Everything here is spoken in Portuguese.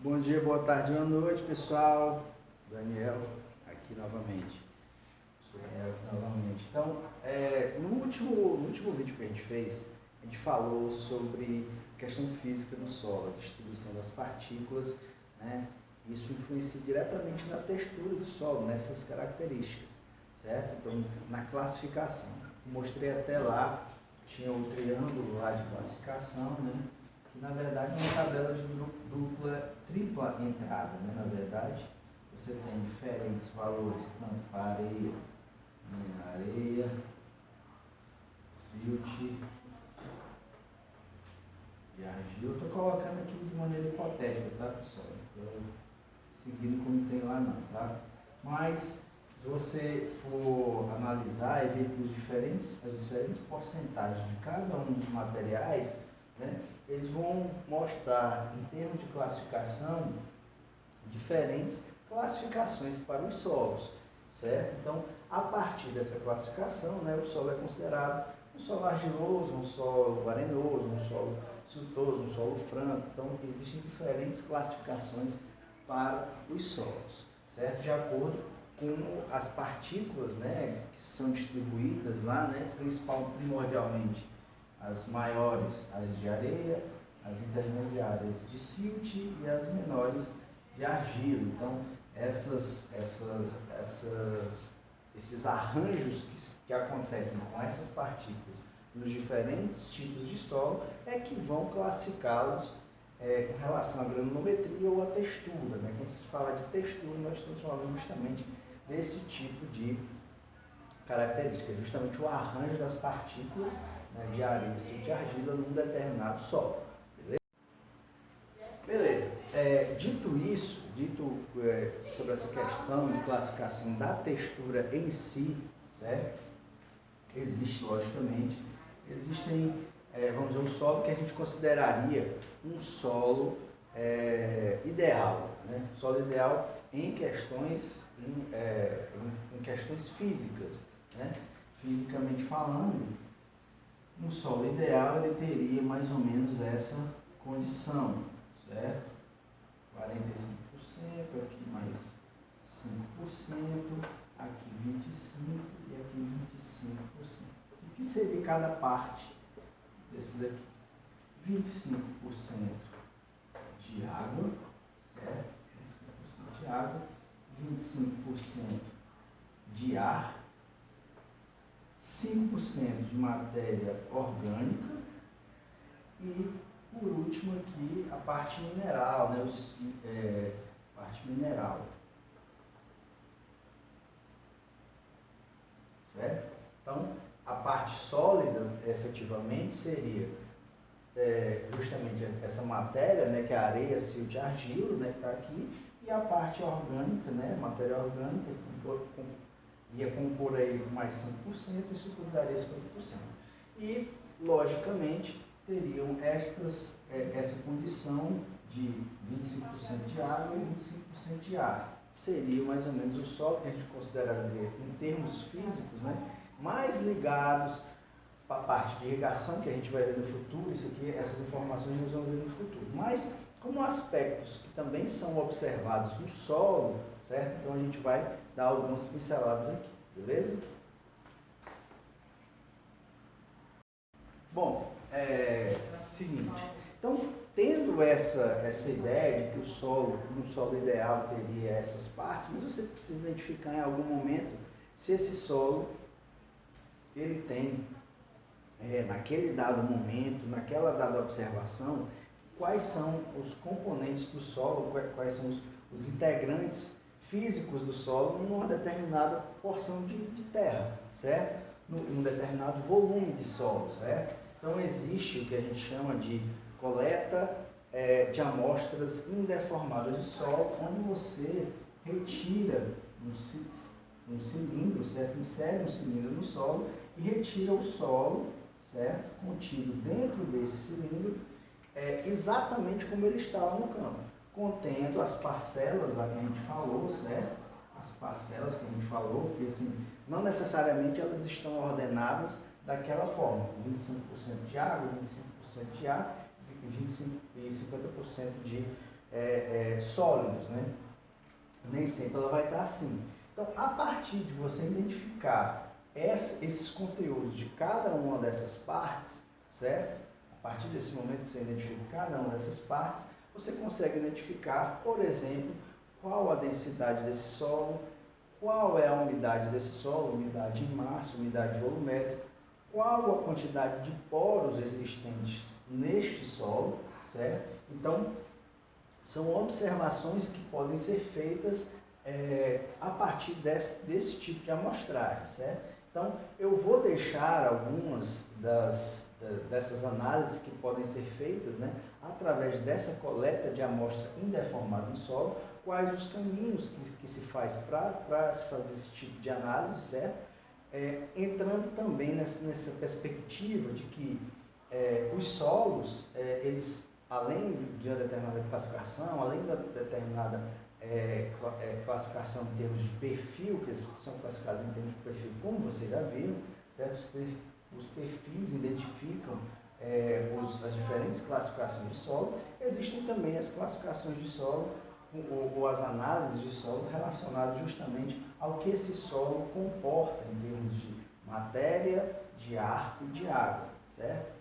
Bom dia, boa tarde, boa noite, pessoal. Daniel aqui novamente. Sou Daniel aqui novamente. Então, no último vídeo que a gente fez, a gente falou sobre questão física do solo, a distribuição das partículas, né? Isso influencia diretamente na textura do solo, nessas características, certo? Então, na classificação. Mostrei até lá, tinha o triângulo lá de classificação, né? Que na verdade é uma tabela de tripla entrada, né? Na verdade, você tem diferentes valores, tanto para areia, areia, silt e argila. Eu estou colocando aqui de maneira hipotética, tá, pessoal? Estou seguindo como tem lá não, tá? Mas, se você for analisar e ver que as diferentes porcentagens de cada um dos materiais, né, eles vão mostrar, em termos de classificação, diferentes classificações para os solos, certo? Então, a partir dessa classificação, né, o solo é considerado um solo argiloso, um solo arenoso, um solo siltoso, um solo franco. Então, existem diferentes classificações para os solos, certo? De acordo com as partículas, né, que são distribuídas lá, né, primordialmente as maiores, as de areia, as intermediárias de silt e as menores de argila. Então, esses arranjos que acontecem com essas partículas nos diferentes tipos de solo é que vão classificá-los com relação à granulometria ou à textura, né? Quando se fala de textura, nós estamos falando justamente desse tipo de característica, justamente o arranjo das partículas, né, de areia e de argila num determinado solo. Beleza. Dito isso, sobre essa questão de classificação da textura em si, certo? Existem, vamos dizer, um solo que a gente consideraria um solo ideal, né? Solo ideal em questões físicas, né? Fisicamente falando, um solo ideal ele teria mais ou menos essa condição, certo? 45%, aqui mais 5%, aqui 25% e aqui 25%. O que seria cada parte desse daqui? 25% de água, certo? 25% de água, 25% de ar, 5% de matéria orgânica e, por último, aqui a parte mineral, né? Parte mineral. Certo? Então, a parte sólida, efetivamente, seria justamente essa matéria, né? Que é a areia, silt e argila, né? Que está aqui, e a parte orgânica, né? Matéria orgânica, ia compor aí mais 5%, isso tudo daria 50%. E, logicamente, teriam essa condição de 25% de água e 25% de ar. Seria mais ou menos o solo que a gente consideraria, em termos físicos, né, mais ligados para a parte de irrigação, que a gente vai ver no futuro. Isso aqui, essas informações nós vamos ver no futuro. Mas, como aspectos que também são observados no solo, certo? Então, a gente vai dar algumas pinceladas aqui, beleza? Bom, seguinte, então, tendo essa ideia de que um solo ideal teria essas partes, mas você precisa identificar em algum momento se esse solo, ele tem, naquele dado momento, naquela dada observação, quais são os componentes do solo, quais são os integrantes físicos do solo numa determinada porção de terra, certo? Num determinado volume de solo, certo? Então, existe o que a gente chama de coleta de amostras indeformadas de solo, onde você retira um cilindro, certo? Insere um cilindro no solo e retira o solo, certo? Contido dentro desse cilindro, exatamente como ele estava no campo, contendo as parcelas lá que a gente falou, certo? As parcelas que a gente falou, porque assim, não necessariamente elas estão ordenadas daquela forma, 25% de água, 25% de ar e 50% de sólidos, né? Nem sempre ela vai estar assim. Então, a partir de você identificar esses conteúdos de cada uma dessas partes, certo? A partir desse momento que você identifica cada uma dessas partes, você consegue identificar, por exemplo, qual a densidade desse solo, qual é a umidade desse solo, umidade em massa, umidade volumétrica, qual a quantidade de poros existentes neste solo, certo? Então, são observações que podem ser feitas a partir desse tipo de amostragem, certo? Então, eu vou deixar algumas dessas análises que podem ser feitas, né, através dessa coleta de amostra indeformada no solo, quais os caminhos que se faz para se fazer esse tipo de análise, certo? Entrando também nessa perspectiva de que os solos, eles, além de uma determinada classificação, além da determinada classificação em termos de perfil, que eles são classificados em termos de perfil, como vocês já viram, certo? Os perfis identificam as diferentes classificações de solo. Existem também as classificações de solo ou as análises de solo relacionadas justamente ao que esse solo comporta em termos de matéria, de ar e de água, certo?